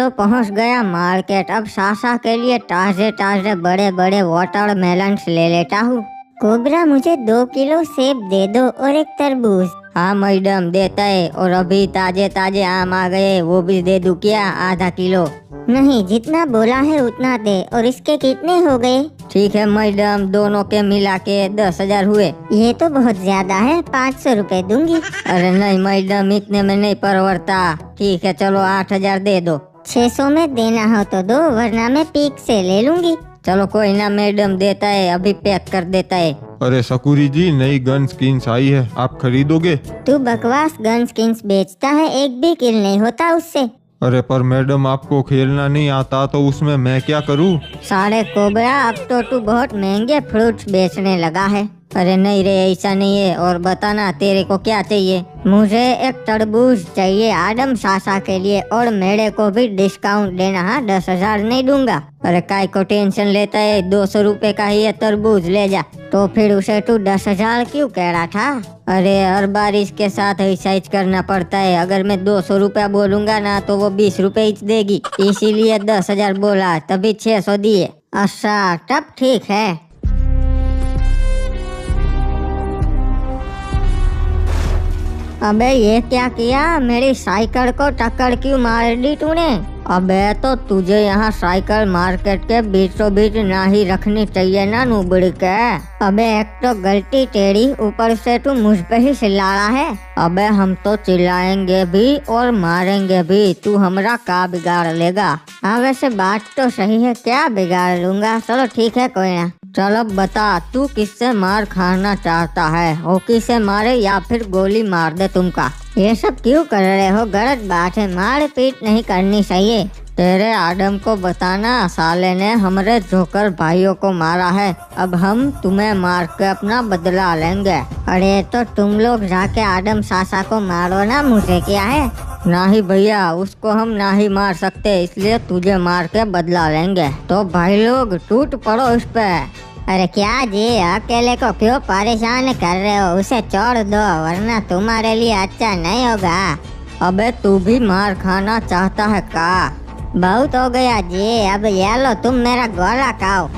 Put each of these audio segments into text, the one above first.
तो पहुंच गया मार्केट। अब सासा के लिए ताजे ताजे बड़े बड़े वाटरमेलन्स ले लेता हूँ। कोबरा, मुझे 2 किलो सेब दे दो और एक तरबूज। हाँ मैडम, देता है। और अभी ताजे ताजे आम आ गए, वो भी दे दूं क्या? आधा किलो। नहीं, जितना बोला है उतना दे। और इसके कितने हो गए? ठीक है मैडम, दोनों के मिला के 10,000 हुए। ये तो बहुत ज्यादा है, 500 रुपए दूंगी। अरे नहीं मैडम, इतने में नहीं परवड़ता। ठीक है चलो 8,000 दे दो। 600 में देना हो तो दो, वरना मैं पीक से ले लूंगी। चलो कोई ना मैडम, देता है, अभी पैक कर देता है। अरे सकूरी जी, नई गन स्किन्स आई है, आप खरीदोगे? तू बकवास गन स्किन्स बेचता है, एक भी किल नहीं होता उससे। अरे पर मैडम, आपको खेलना नहीं आता तो उसमें मैं क्या करूं? सारे कोबरा, अब तो तू बहुत महंगे फ्रूट्स बेचने लगा है। अरे नहीं रे, ऐसा नहीं है। और बताना तेरे को क्या चाहिए? मुझे एक तरबूज चाहिए आदम सासा के लिए, और मेरे को भी डिस्काउंट देना। हाँ, 10,000 नहीं दूंगा। अरे काय को टेंशन लेता है, 200 रुपए का ही ये तरबूज ले जा। तो फिर उसे तू 10,000 क्यों कह रहा था? अरे हर बार इसके साथ ऐसा ही करना पड़ता है। अगर मैं 200 रुपया बोलूंगा ना तो वो 20 रुपए ही देगी, इसीलिए 10,000 बोला, तभी 600 दिए। अच्छा तब ठीक है। अबे ये क्या किया? मेरी साइकिल को टक्कर क्यों मार दी तूने? अबे तो तुझे यहाँ साइकिल मार्केट के बीचों बीच ना ही रखनी चाहिए ना नुबड़ी के। अबे एक तो गलती तेरी, ऊपर से तू मुझ पे ही चिल्ला रहा है। अबे हम तो चिल्लाएंगे भी और मारेंगे भी, तू हमरा का बिगाड़ लेगा? हाँ वैसे बात तो सही है, क्या बिगाड़ लूंगा। चलो ठीक है कोई ना। चलो बता, तू किससे मार खाना चाहता है? हॉकी से मारे या फिर गोली मार दे तुमका? ये सब क्यों कर रहे हो? गलत बात है, मार पीट नहीं करनी चाहिए। तेरे आदम को बताना, साले ने हमारे जोकर भाइयों को मारा है, अब हम तुम्हें मार के अपना बदला लेंगे। अरे तो तुम लोग जाके आदम सासा को मारो ना, मुझे क्या है? नहीं भैया, उसको हम ना ही मार सकते, इसलिए तुझे मार के बदला लेंगे। तो भाई लोग टूट पड़ो इस पे। अरे क्या जी, अकेले को क्यों परेशान कर रहे हो? उसे छोड़ दो, वरना तुम्हारे लिए अच्छा नहीं होगा। अबे तू भी मार खाना चाहता है का? बहुत हो गया जी, अब ये लो तुम मेरा गोला खाओ।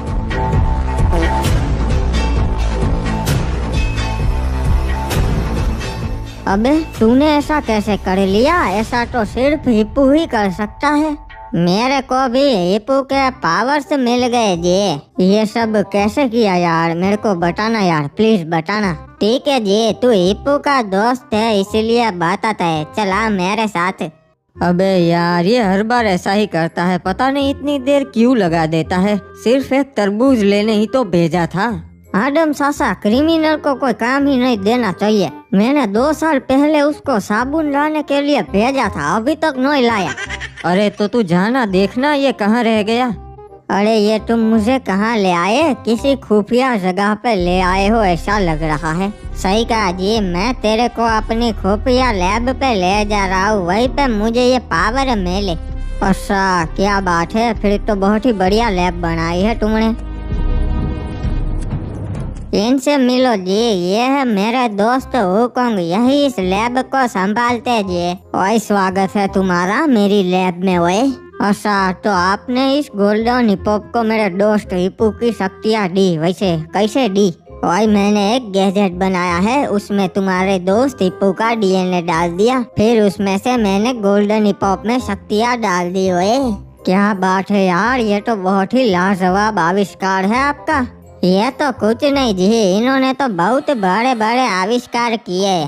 अबे तूने ऐसा कैसे कर लिया? ऐसा तो सिर्फ हिप्पू ही कर सकता है। मेरे को भी हिप्पू के पावर्स मिल गए जी। ये सब कैसे किया यार? मेरे को बताना यार, प्लीज बताना। ठीक है जी, तू हिप्पू का दोस्त है इसीलिए बताता है, चला मेरे साथ। अबे यार, ये हर बार ऐसा ही करता है, पता नहीं इतनी देर क्यों लगा देता है। सिर्फ एक तरबूज लेने ही तो भेजा था। आदम सासा, क्रिमिनल को कोई काम ही नहीं देना चाहिए। मैंने 2 साल पहले उसको साबुन लाने के लिए भेजा था, अभी तक नहीं लाया। अरे तो तू जाना देखना ये कहाँ रह गया। अरे ये तुम मुझे कहाँ ले आए? किसी खुफिया जगह पे ले आए हो ऐसा लग रहा है। सही कहा जी, मैं तेरे को अपनी खुफिया लैब पे ले जा रहा हूँ, वहीं पे मुझे ये पावर मिले। अच्छा क्या बात है, फिर तो बहुत ही बढ़िया लैब बनाई है तुमने। इनसे मिलो जी, ये है मेरे दोस्त हुकोंग, यही इस लैब को संभालते जी। और स्वागत है तुम्हारा मेरी लैब में। वही अच्छा, तो आपने इस गोल्डन हिप्पो को मेरे दोस्त हिप्पू की शक्तियाँ दी, वैसे कैसे दी? और मैंने एक गैजेट बनाया है, उसमें तुम्हारे दोस्त हिप्पू का डीएनए डाल दिया, फिर उसमें से मैंने गोल्डन हिप्पो में शक्तियाँ डाल दी। वही क्या बात है यार, ये तो बहुत ही लाजवाब आविष्कार है आपका। ये तो कुछ नहीं जी, इन्होंने तो बहुत बड़े बड़े आविष्कार किए।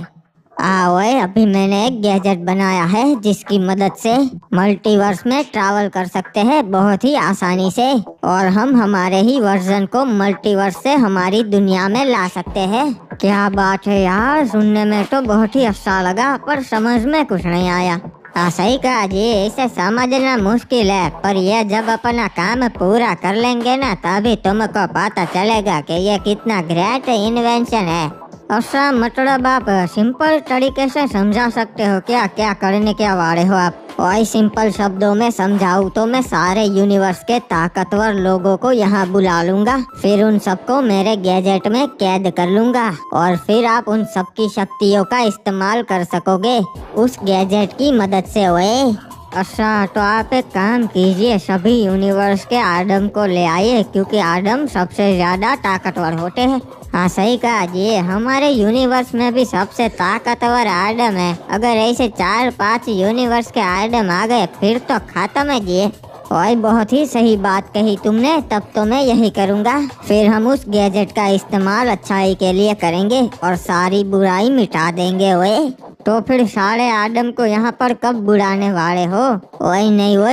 ओए, अभी मैंने एक गैजेट बनाया है जिसकी मदद से मल्टीवर्स में ट्रैवल कर सकते हैं बहुत ही आसानी से, और हम हमारे ही वर्जन को मल्टीवर्स से हमारी दुनिया में ला सकते हैं। क्या बात है यार, सुनने में तो बहुत ही अच्छा लगा, पर समझ में कुछ नहीं आया। सही कहा जी, इसे समझना मुश्किल है, पर ये जब अपना काम पूरा कर लेंगे ना, तभी तुमको पता चलेगा कि ये कितना ग्रेट इन्वेंशन है। अच्छा मतलब आप सिंपल तरीके से समझा सकते हो क्या? क्या करने के वाले हो आप? और सिंपल शब्दों में समझाऊं तो मैं सारे यूनिवर्स के ताकतवर लोगों को यहाँ बुला लूंगा, फिर उन सबको मेरे गैजेट में कैद कर लूंगा, और फिर आप उन सबकी शक्तियों का इस्तेमाल कर सकोगे उस गैजेट की मदद से। ओए अच्छा, तो आप एक काम कीजिए, सभी यूनिवर्स के आदम को ले आइए, क्योंकि आदम सबसे ज्यादा ताकतवर होते हैं। हाँ सही कहा जी, हमारे यूनिवर्स में भी सबसे ताकतवर आदम है। अगर ऐसे 4-5 यूनिवर्स के आदम आ गए फिर तो खत्म है जी। और बहुत ही सही बात कही तुमने, तब तो मैं यही करूँगा। फिर हम उस गैजेट का इस्तेमाल अच्छाई के लिए करेंगे और सारी बुराई मिटा देंगे। ओए तो फिर सारे आदम को यहाँ पर कब बुलाने वाले हो? वही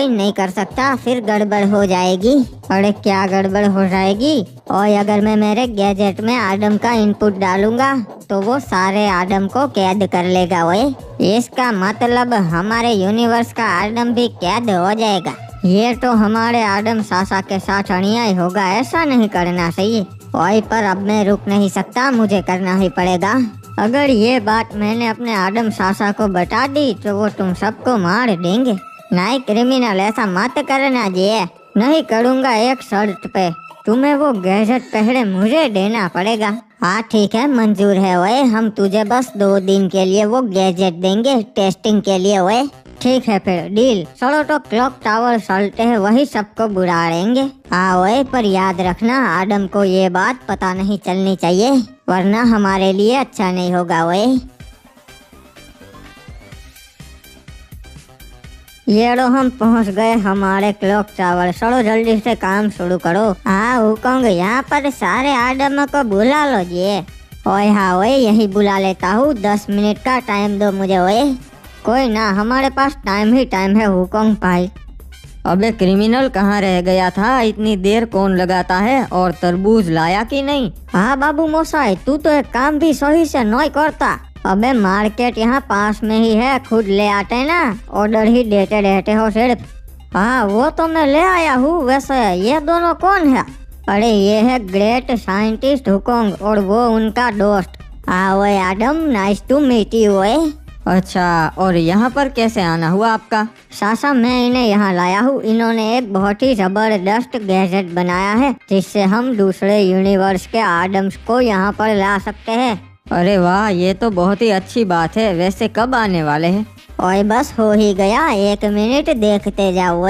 नहीं कर सकता, फिर गड़बड़ हो जाएगी। अरे क्या गड़बड़ हो जाएगी? और अगर मैं मेरे गैजेट में आदम का इनपुट डालूंगा तो वो सारे आदम को कैद कर लेगा। ओए इसका मतलब हमारे यूनिवर्स का आदम भी कैद हो जाएगा। ये तो हमारे आदम सासा के साथ अन्याय होगा, ऐसा नहीं करना चाहिए। ओए पर अब मैं रुक नहीं सकता, मुझे करना ही पड़ेगा। अगर ये बात मैंने अपने आदम सासा को बता दी तो वो तुम सबको मार देंगे। नहीं क्रिमिनल, ऐसा मत करना जी। नहीं करूँगा, एक शर्त पे। तुम्हें वो गैजेट पहले मुझे देना पड़ेगा। हाँ ठीक है, मंजूर है। ओए हम तुझे बस 2 दिन के लिए वो गैजेट देंगे टेस्टिंग के लिए। ओए ठीक है फिर डील। चलो तो क्लॉक टावर चलते हैं, वही सबको बुला लेंगे। हाँ ओए पर याद रखना, आदम को ये बात पता नहीं चलनी चाहिए, वरना हमारे लिए अच्छा नहीं होगा। ओए ये लो हम पहुंच गए हमारे क्लॉक टावर। चलो जल्दी से काम शुरू करो। हाँ हुकोंग, यहाँ पर सारे आदमों को बुला लो जी। ओए हाँ ओए यही बुला लेता हूँ, 10 मिनट का टाइम दो मुझे। ओए कोई ना, हमारे पास टाइम ही टाइम है हुकोंग भाई। अबे क्रिमिनल कहाँ रह गया था? इतनी देर कौन लगाता है? और तरबूज लाया कि नहीं? हाँ बाबू मोसाई, तू तो एक काम भी सही से नहीं करता। अबे मार्केट यहाँ पास में ही है, खुद ले आते ना, ऑर्डर ही देते रहते हो सिर्फ। हाँ वो तो मैं ले आया हूँ। वैसे ये दोनों कौन है? अरे ये है ग्रेट साइंटिस्ट हुकोंग और वो उनका दोस्त। हाँ ओए आदम, नाइस टू मीट यू। ओए अच्छा, और यहाँ पर कैसे आना हुआ आपका? सासा मैं इन्हें यहाँ लाया हूँ। इन्होंने एक बहुत ही जबरदस्त गैजेट बनाया है जिससे हम दूसरे यूनिवर्स के आदम्स को यहाँ पर ला सकते हैं। अरे वाह, ये तो बहुत ही अच्छी बात है। वैसे कब आने वाले हैं? और बस हो ही गया, 1 मिनट देखते जाओ।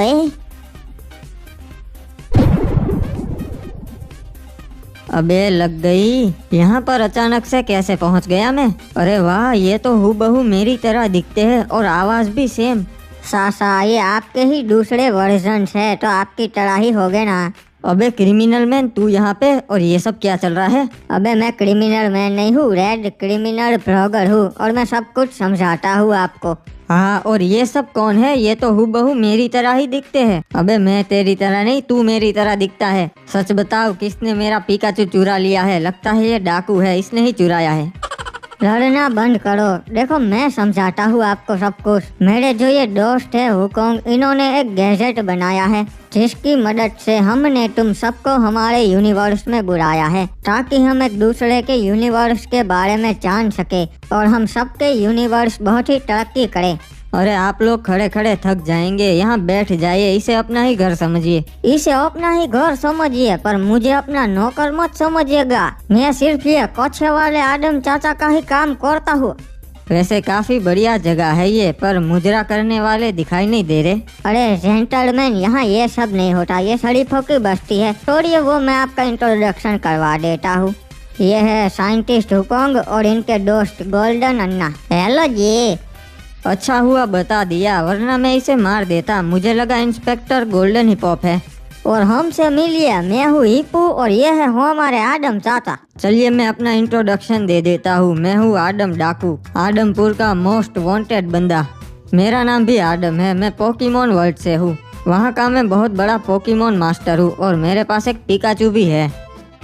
अबे लग गई। यहाँ पर अचानक से कैसे पहुँच गया मैं? अरे वाह, ये तो हूबहू मेरी तरह दिखते हैं और आवाज भी सेम। सासा ये आपके ही दूसरे वर्जन है, तो आपकी तरह ही हो गए ना। अबे क्रिमिनल मैन, तू यहाँ पे और ये सब क्या चल रहा है? अबे मैं क्रिमिनल मैन नहीं हूँ, रेड क्रिमिनल ब्लॉगर हूँ और मैं सब कुछ समझाता हूँ आपको। हाँ, और ये सब कौन है? ये तो हूबहू मेरी तरह ही दिखते हैं। अबे मैं तेरी तरह नहीं, तू मेरी तरह दिखता है। सच बताओ, किसने मेरा पिकाचू चुरा लिया है? लगता है ये डाकू है, इसने ही चुराया है। लड़ना बंद करो, देखो मैं समझाता हूँ आपको सब कुछ। मेरे जो ये दोस्त है हुकोंग, इन्होंने एक गैजेट बनाया है जिसकी मदद से हमने तुम सबको हमारे यूनिवर्स में बुलाया है, ताकि हम एक दूसरे के यूनिवर्स के बारे में जान सके और हम सबके यूनिवर्स बहुत ही तरक्की करें। अरे आप लोग खड़े खड़े थक जाएंगे, यहाँ बैठ जाइए। इसे अपना ही घर समझिए। इसे अपना ही घर समझिए, पर मुझे अपना नौकर मत समझिएगा। मैं सिर्फ ये कच्छे वाले आदम चाचा का ही काम करता हूँ। वैसे काफी बढ़िया जगह है ये, पर मुजरा करने वाले दिखाई नहीं दे रहे। अरे जेंटलमैन, यहाँ ये सब नहीं होता, ये शरीफों की बस्ती है। छोड़िए वो, मैं आपका इंट्रोडक्शन करवा देता हूँ। ये है साइंटिस्ट हुकोंग और इनके दोस्त गोल्डन अन्ना। हेलो जी। अच्छा हुआ बता दिया, वरना मैं इसे मार देता। मुझे लगा इंस्पेक्टर गोल्डन हिप हॉप है। और हमसे मिलिए, मैं हूँ हिप्पू और ये है हमारे आदम चाचा। चलिए मैं अपना इंट्रोडक्शन दे देता हूँ। मैं हूँ आदम डाकू, आदमपुर का मोस्ट वांटेड बंदा। मेरा नाम भी आदम है। मैं पोकेमोन वर्ल्ड से हूँ, वहाँ का मैं बहुत बड़ा पोकेमोन मास्टर हूँ और मेरे पास एक पिकाचू भी है।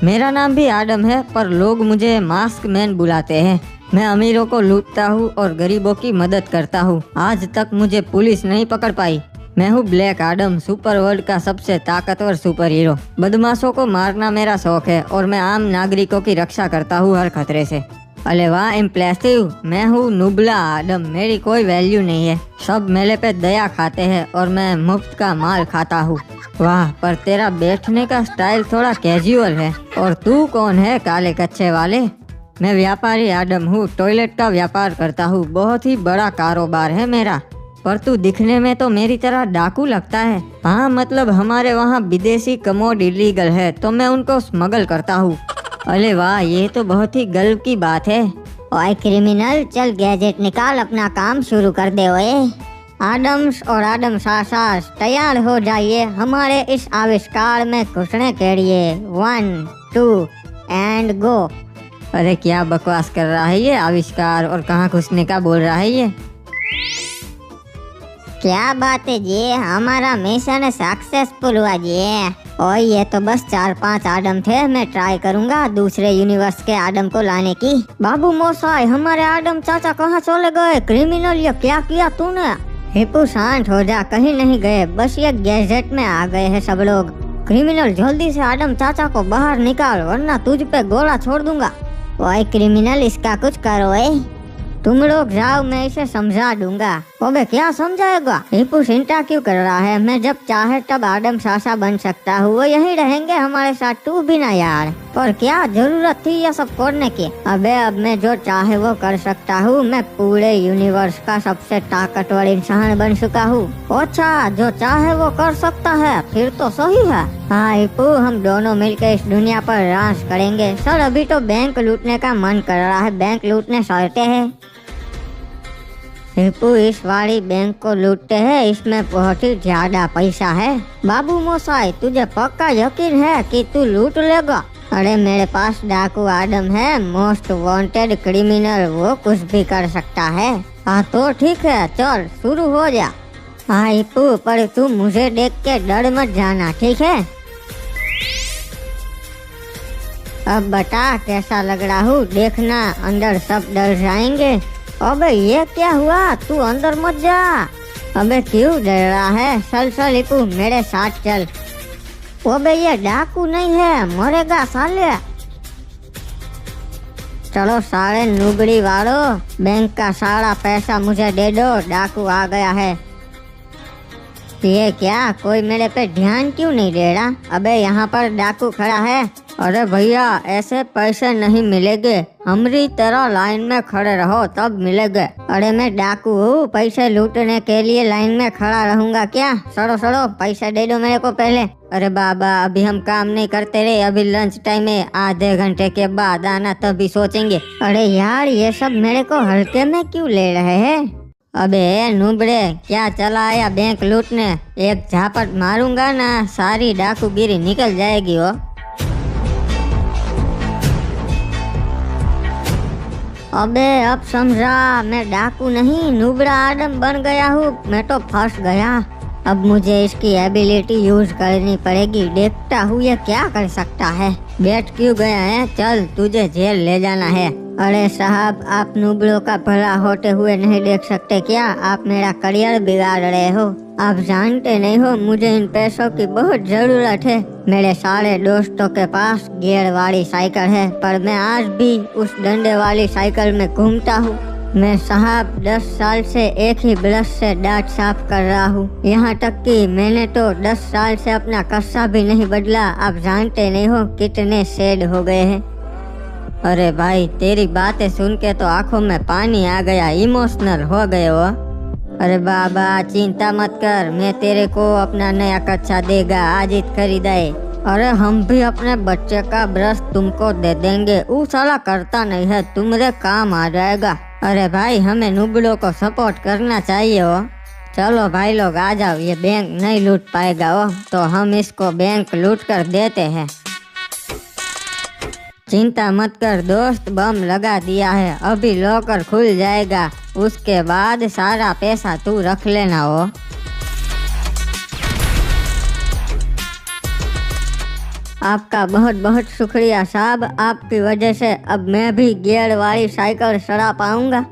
मेरा नाम भी आदम है, पर लोग मुझे मास्क मैन बुलाते हैं। मैं अमीरों को लूटता हूँ और गरीबों की मदद करता हूँ। आज तक मुझे पुलिस नहीं पकड़ पाई। मैं हूँ ब्लैक आदम, सुपर वर्ल्ड का सबसे ताकतवर सुपर हीरो। बदमाशों को मारना मेरा शौक है और मैं आम नागरिकों की रक्षा करता हूँ हर खतरे से। अरे वाह इम्प्रेसिव। मैं हूँ नुबला आदम, मेरी कोई वैल्यू नहीं है। सब मेरे पे दया खाते हैं और मैं मुफ्त का माल खाता हूँ। वाह, पर तेरा बैठने का स्टाइल थोड़ा कैजुअल है। और तू कौन है काले कच्चे वाले? मैं व्यापारी आदम हूँ, टॉयलेट का व्यापार करता हूँ। बहुत ही बड़ा कारोबार है मेरा। पर तू दिखने में तो मेरी तरह डाकू लगता है। हाँ मतलब हमारे वहाँ विदेशी कमोड इलीगल है तो मैं उनको स्मगल करता हूँ। अरे वाह, ये तो बहुत ही गर्व की बात है। ओए क्रिमिनल, चल गैजेट निकाल, अपना काम शुरू कर दे। ओए आडम्स और आडम सासास तैयार हो जाइए हमारे इस आविष्कार में घुसने के लिए। 1 2 एंड गो। अरे क्या बकवास कर रहा है ये आविष्कार, और कहाँ घुसने का बोल रहा है ये। क्या बात है जी, हमारा मिशन सक्सेसफुल हुआ जी। और ये तो बस 4-5 आदम थे, मैं ट्राई करूंगा दूसरे यूनिवर्स के आदम को लाने की। बाबू मोसाई, हमारे आदम चाचा कहाँ चले गए? क्रिमिनल, ये क्या किया तूने? हिप्पू शांत हो जा, कहीं नहीं गए, बस ये गैजेट में आ गए हैं सब लोग। क्रिमिनल जल्दी से आदम चाचा को बाहर निकाल वरना तुझ पे गोला छोड़ दूंगा। ओए क्रिमिनल, इसका कुछ करो। तुम लोग जाओ, मैं इसे समझा दूंगा। अबे क्या समझाएगा? हिप्पू चिंता क्यों कर रहा है? मैं जब चाहे तब आदम सासा बन सकता हूँ, वो यहीं रहेंगे हमारे साथ, तू भी ना यार। और क्या जरूरत थी ये सब करने की? अबे अब मैं जो चाहे वो कर सकता हूँ, मैं पूरे यूनिवर्स का सबसे ताकतवर इंसान बन चुका हूँ। अच्छा, जो चाहे वो कर सकता है, फिर तो सही है। हाँ हिप्पू, हम दोनों मिलकर इस दुनिया पर राज करेंगे। सर अभी तो बैंक लूटने का मन कर रहा है, बैंक लूटने चलते हैं। हिप्पू, इस वाली बैंक को लूटते हैं, इसमें बहुत ही ज्यादा पैसा है। बाबू मोसाई, तुझे पक्का यकीन है कि तू लूट लेगा? अरे मेरे पास डाकू आदम है, मोस्ट वांटेड क्रिमिनल, वो कुछ भी कर सकता है। हाँ तो ठीक है, चल शुरू हो जा। हाँ हिप्पू, पर तू मुझे देख के डर मत जाना, ठीक है? अब बता कैसा लग रहा हूँ, देखना अंदर सब डर जाएंगे। अबे ये क्या हुआ? तू अंदर मत जा। अबे क्यों डर रहा है? चल चल हिप्पू, मेरे साथ चल। अबे ये डाकू नहीं है, मरेगा साले। चलो सारे नुबड़ी वालों, बैंक का सारा पैसा मुझे दे दो, डाकू आ गया है। ये क्या, कोई मेरे पे ध्यान क्यों नहीं दे रहा? अबे यहाँ पर डाकू खड़ा है। अरे भैया, ऐसे पैसे नहीं मिलेंगे, हमारी तरह लाइन में खड़े रहो तब मिलेंगे। अरे मैं डाकू हूँ, पैसे लूटने के लिए लाइन में खड़ा रहूंगा क्या? सड़ो सड़ो, पैसे दे दो मेरे को पहले। अरे बाबा, अभी हम काम नहीं करते रे, अभी लंच टाइम है, आधे घंटे के बाद आना तभी सोचेंगे। अरे यार, ये सब मेरे को हल्के में क्यों ले रहे हैं? अबे नुबड़े, क्या चला आया बैंक लूटने? एक झापट मारूंगा ना, सारी डाकूगिरी निकल जाएगी हो। अबे अब समझा, मैं डाकू नहीं नुबड़ा आदम बन गया हूँ, मैं तो फंस गया। अब मुझे इसकी एबिलिटी यूज करनी पड़ेगी, देखता हूँ ये क्या कर सकता है। बैठ क्यों गया है? चल तुझे जेल ले जाना है। अरे साहब, आप नुबड़ों का भला होते हुए नहीं देख सकते क्या? आप मेरा करियर बिगाड़ रहे हो। आप जानते नहीं हो मुझे इन पैसों की बहुत जरूरत है। मेरे सारे दोस्तों के पास गियर वाली साइकिल है, पर मैं आज भी उस डंडे वाली साइकिल में घूमता हूँ। मैं साहब 10 साल से एक ही ब्रश से दांत साफ कर रहा हूँ, यहाँ तक कि मैंने तो 10 साल से अपना कस्सा भी नहीं बदला। आप जानते नहीं हो कितने शेड हो गए हैं। अरे भाई, तेरी बातें सुन के तो आंखों में पानी आ गया, इमोशनल हो गए हो। अरे बाबा चिंता मत कर, मैं तेरे को अपना नया कच्चा देगा, आज ही खरीदाए। अरे हम भी अपने बच्चे का ब्रश तुमको दे देंगे, वो साला करता नहीं है, तुम्हारे काम आ जाएगा। अरे भाई, हमें नुबड़ों को सपोर्ट करना चाहिए हो। चलो भाई लोग आ जाओ, ये बैंक नहीं लूट पाएगा हो, तो हम इसको बैंक लूट कर देते हैं। चिंता मत कर दोस्त, बम लगा दिया है, अभी लॉकर खुल जाएगा, उसके बाद सारा पैसा तू रख लेना हो। आपका बहुत बहुत शुक्रिया साहब, आपकी वजह से अब मैं भी गियर वाली साइकिल चला पाऊंगा।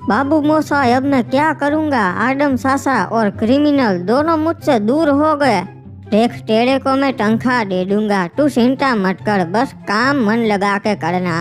बाबू मोसाई, अब मैं क्या करूंगा? आदम सासा और क्रिमिनल दोनों मुझसे दूर हो गए। देख, तेरे को मैं तनख्वाह दे दूंगा, तू चिंता मत कर, बस काम मन लगा के करना।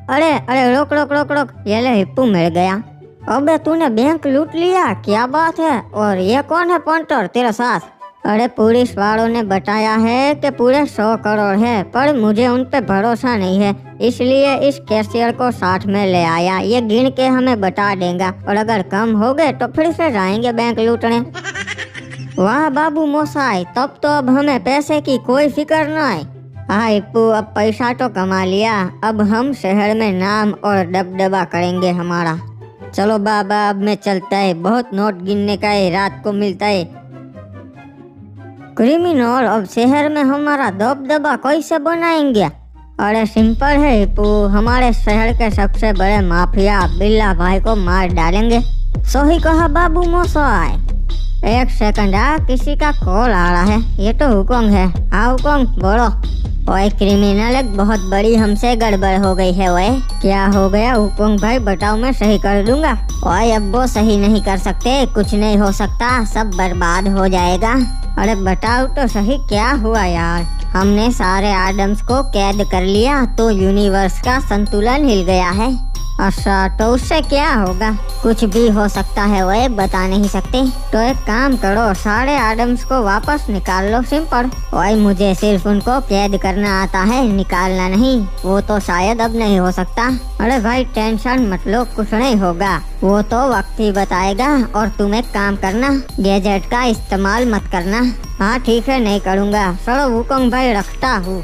अरे अरे रोक रोक रोक रोक, ये ले हिप्पू मिल गया। अबे तूने बैंक लूट लिया, क्या बात है? और ये कौन है पंटर तेरे साथ? अरे पुलिस वालों ने बताया है कि पूरे 100 करोड़ है, पर मुझे उन पे भरोसा नहीं है, इसलिए इस कैशियर को साथ में ले आया। ये गिन के हमें बता देगा और अगर कम हो गए तो फिर से जाएंगे बैंक लूटने। वाह बाबू मोसाई, तब तो अब हमें पैसे की कोई फिक्र न है। हाँ इप्पू, अब पैसा तो कमा लिया, अब हम शहर में नाम और दबदबा करेंगे हमारा। चलो बाबा, अब मैं चलता है, बहुत नोट गिनने का है, रात को मिलता है। क्रिमिनल, अब शहर में हमारा दबदबा कैसे बनाएंगे? अरे सिंपल है हिप्पू, हमारे शहर के सबसे बड़े माफिया बिल्ला भाई को मार डालेंगे। सही कहा बाबू मोसाई। एक सेकंड, किसी का कॉल आ रहा है। ये तो हुकुम है। हाँ हुकुम, बोलो। ओए क्रिमिनल, एक बहुत बड़ी हमसे गड़बड़ हो गई है। ओए क्या हो गया हुकुम भाई? बताओ, मैं सही कर दूंगा। ओए अब वो सही नहीं कर सकते, कुछ नहीं हो सकता, सब बर्बाद हो जाएगा। अरे बताओ तो सही, क्या हुआ यार? हमने सारे आदम्स को कैद कर लिया तो यूनिवर्स का संतुलन हिल गया है। अच्छा, तो उससे क्या होगा? कुछ भी हो सकता है, वो बता नहीं सकते। तो एक काम करो, सारे आदम्स को वापस निकाल लो, सिंपल। ओए मुझे सिर्फ उनको कैद करना आता है, निकालना नहीं। वो तो शायद अब नहीं हो सकता। अरे भाई टेंशन मत लो, कुछ नहीं होगा, वो तो वक्त ही बताएगा। और तुम एक काम करना, गैजेट का इस्तेमाल मत करना। हाँ ठीक है, नहीं करूँगा। चलो वुकोंग भाई, रखता हूँ।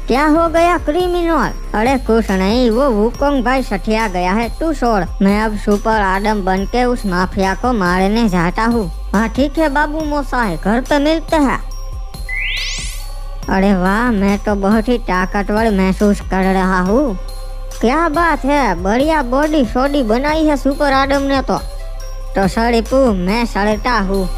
क्या हो गया क्रिमिनल? अरे कुछ नहीं, वो वुकोंग भाई सठिया गया है, तू छोड़। मैं अब सुपर आदम बन के उस माफिया को मारने जाता हूँ। हाँ ठीक है बाबू मोसाई, घर पे मिलते हैं। अरे वाह, मैं तो बहुत ही ताकतवर महसूस कर रहा हूँ। क्या बात है, बढ़िया बॉडी शॉडी बनाई है सुपर आदम ने तो सड़ीपू, मैं सड़ता हूँ।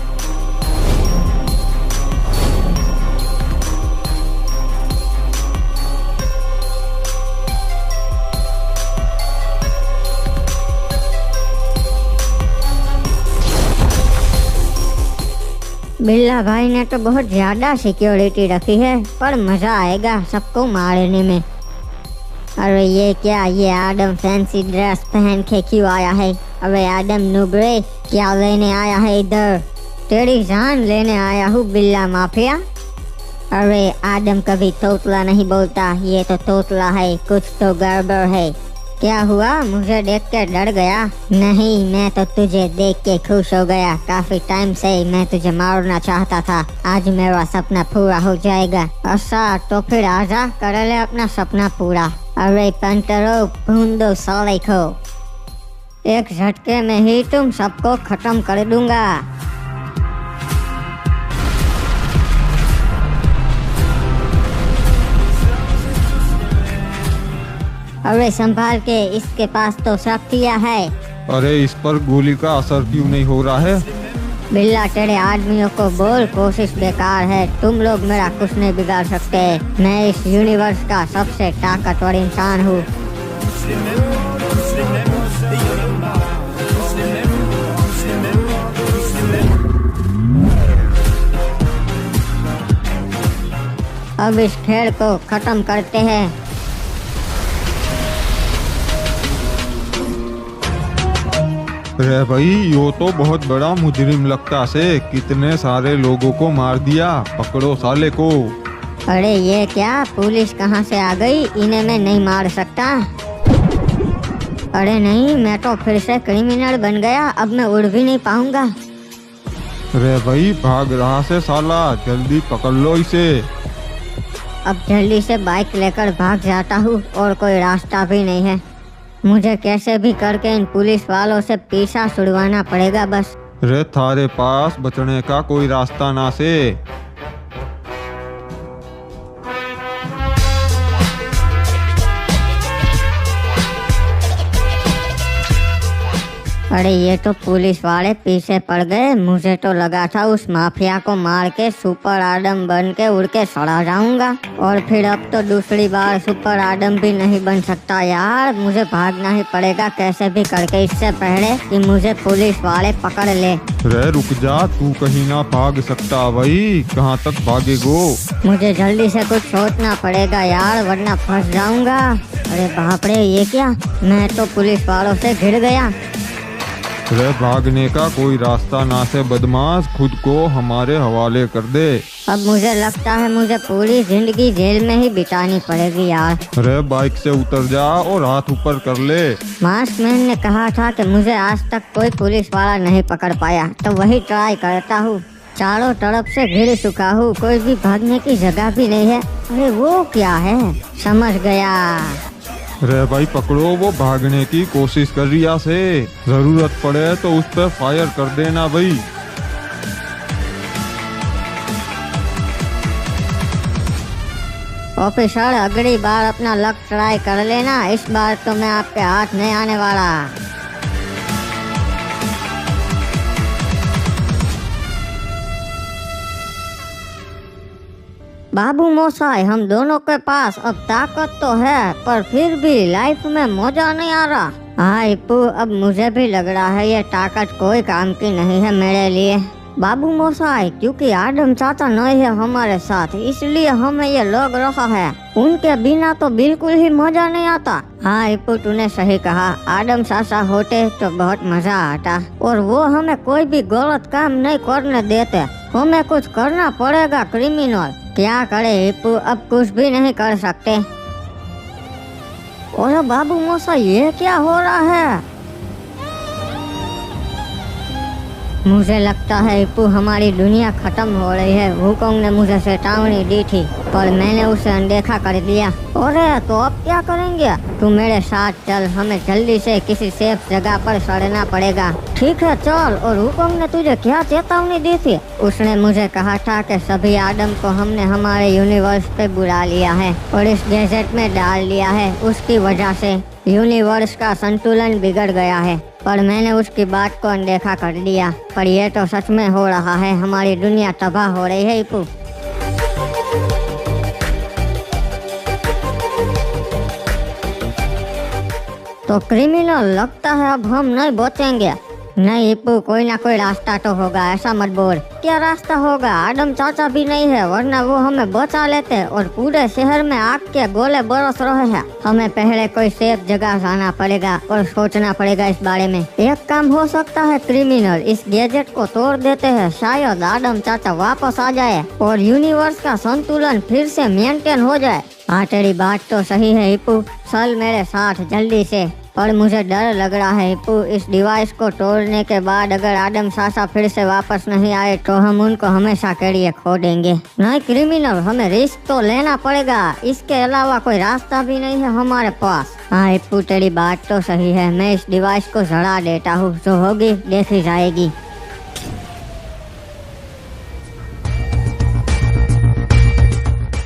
बिल्ला भाई ने तो बहुत ज्यादा सिक्योरिटी रखी है, पर मजा आएगा सबको मारने में। अरे ये क्या, ये आदम फैंसी ड्रेस पहन के क्यों आया है? अबे आदम नुबरे, क्या लेने आया है इधर? तेरी जान लेने आया हूँ बिल्ला माफिया। अरे आदम कभी तोतला नहीं बोलता, ये तो तोतला है, कुछ तो गड़बड़ है। क्या हुआ, मुझे देख के डर गया? नहीं, मैं तो तुझे देख के खुश हो गया। काफी टाइम से मैं तुझे मारना चाहता था, आज मेरा सपना पूरा हो जाएगा। अच्छा तो फिर आजा, कर ले अपना सपना पूरा। अरे पंटरो, भूंदो साले को, एक झटके में ही तुम सबको खत्म कर दूंगा। अरे संभाल के, इसके पास तो शक्तियाँ है। अरे इस पर गोली का असर क्यों नहीं हो रहा है? बिल्ला तेरे आदमियों को बोल, कोशिश बेकार है, तुम लोग मेरा कुछ नहीं बिगाड़ सकते। मैं इस यूनिवर्स का सबसे ताकतवर इंसान हूँ। अब इस खेल को खत्म करते हैं। रे भाई, यो तो बहुत बड़ा मुजरिम लगता से, कितने सारे लोगों को मार दिया, पकड़ो साले को। अरे ये क्या, पुलिस कहाँ से आ गई? इन्हें मैं नहीं मार सकता। अरे नहीं, मैं तो फिर से क्रिमिनल बन गया, अब मैं उड़ भी नहीं पाऊंगा। रे भाई भाग रहा से साला, जल्दी पकड़ लो इसे। अब जल्दी से बाइक लेकर भाग जाता हूँ, और कोई रास्ता भी नहीं है। मुझे कैसे भी करके इन पुलिस वालों से पीछा छुड़वाना पड़ेगा बस। रे थारे पास बचने का कोई रास्ता ना से। अरे ये तो पुलिस वाले पीछे पड़ गए। मुझे तो लगा था उस माफिया को मार के सुपर आदम बन के उड़ के सड़ा जाऊंगा, और फिर अब तो दूसरी बार सुपर आदम भी नहीं बन सकता यार। मुझे भागना ही पड़ेगा कैसे भी करके, इससे पहले कि मुझे पुलिस वाले पकड़ ले। रे रुक जा, तू कहीं ना भाग सकता भाई, कहाँ तक भागेगो? मुझे जल्दी से कुछ सोचना पड़ेगा यार, वरना फंस जाऊंगा। अरे बाप रे, ये क्या, मैं तो पुलिस वालों से घिर गया। रे भागने का कोई रास्ता ना से बदमाश, खुद को हमारे हवाले कर दे। अब मुझे लगता है मुझे पूरी जिंदगी जेल में ही बितानी पड़ेगी यार। रे बाइक से उतर जा और हाथ ऊपर कर ले। मास्कमैन ने कहा था कि मुझे आज तक कोई पुलिस वाला नहीं पकड़ पाया, तो वही ट्राई करता हूँ। चारों तरफ से घिर चुका हूँ, कोई भी भागने की जगह भी नहीं है। अरे वो क्या है, समझ गया। रे भाई पकड़ो, वो भागने की कोशिश कर रिया से। जरूरत पड़े तो उस पर फायर कर देना भाई। ऑफिसर, अगली बार अपना लक ट्राई कर लेना, इस बार तो मैं आपके हाथ नहीं आने वाला। बाबू मोसाई, हम दोनों के पास अब ताकत तो है, पर फिर भी लाइफ में मजा नहीं आ रहा। हाँ इप्पू, अब मुझे भी लग रहा है ये ताकत कोई काम की नहीं है मेरे लिए। बाबू मोसाई, क्योंकि आदम चाचा नहीं है हमारे साथ, इसलिए हमें ये लग रहा है। उनके बिना तो बिल्कुल ही मजा नहीं आता। हाँ इप्पू, तूने सही कहा, आदम चाचा होते तो बहुत मजा आता, और वो हमें कोई भी गलत काम नहीं करने देते। हमें कुछ करना पड़ेगा क्रिमिनल। क्या करे इप्पू, अब कुछ भी नहीं कर सकते। और बाबू मोसाई, ये क्या हो रहा है? मुझे लगता है इप्पू, हमारी दुनिया खत्म हो रही है। वुकोंग ने मुझे चेतावनी दी थी, पर मैंने उसे अनदेखा कर दिया। अरे तो अब क्या करेंगे? तू मेरे साथ चल, हमें जल्दी से किसी सेफ जगह पर सड़ना पड़ेगा। ठीक है चल। और वुकोंग ने तुझे क्या चेतावनी दी थी? उसने मुझे कहा था कि सभी आदम को हमने हमारे यूनिवर्स पे बुला लिया है और इस डेजर्ट में डाल दिया है। उसकी वजह से यूनिवर्स का संतुलन बिगड़ गया है, पर मैंने उसकी बात को अनदेखा कर दिया। पर यह तो सच में हो रहा है, हमारी दुनिया तबाह हो रही है इप्पू। तो क्रिमिनल, लगता है अब हम नहीं बचेंगे। नहीं इप्पू, कोई ना कोई रास्ता तो होगा, ऐसा मत बोल। क्या रास्ता होगा? आदम चाचा भी नहीं है, वरना वो हमें बचा लेते। और पूरे शहर में आग के गोले बरस रहे हैं। हमें पहले कोई सेफ जगह जाना पड़ेगा और सोचना पड़ेगा इस बारे में। एक काम हो सकता है क्रिमिनल, इस गैजेट को तोड़ देते हैं, शायद आदम चाचा वापस आ जाए और यूनिवर्स का संतुलन फिर से मेंटेन हो जाए। हाँ तेरी बात तो सही है इप्पू, चल मेरे साथ जल्दी से। पर मुझे डर लग रहा है इप्पू, इस डिवाइस को तोड़ने के बाद अगर आदम चाचा फिर से वापस नहीं आए तो हम उनको हमेशा के लिए खो देंगे। नहीं क्रिमिनल, हमें रिस्क तो लेना पड़ेगा, इसके अलावा कोई रास्ता भी नहीं है हमारे पास। हाँ इप्पू, तेरी बात तो सही है, मैं इस डिवाइस को जला देता हूँ, जो होगी देखी जाएगी।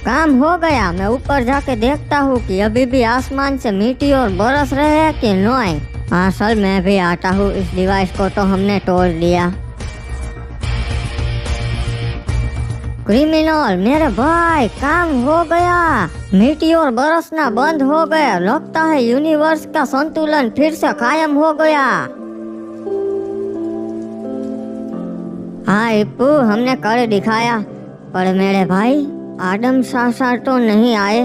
काम हो गया। मैं ऊपर जाके देखता हूँ कि अभी भी आसमान से मीटियोर बरस रहे हैं कि नहीं। हाँ सर, मैं भी आता हूँ। इस डिवाइस को तो हमने तोड़ दिया। क्रिमिनल, मेरे भाई, काम हो गया। मीटियोर बरसना बंद हो गया। लगता है यूनिवर्स का संतुलन फिर से कायम हो गया। हाँ इप्पू, हमने कर दिखाया। पर मेरे भाई, आदम चाचा तो नहीं आए।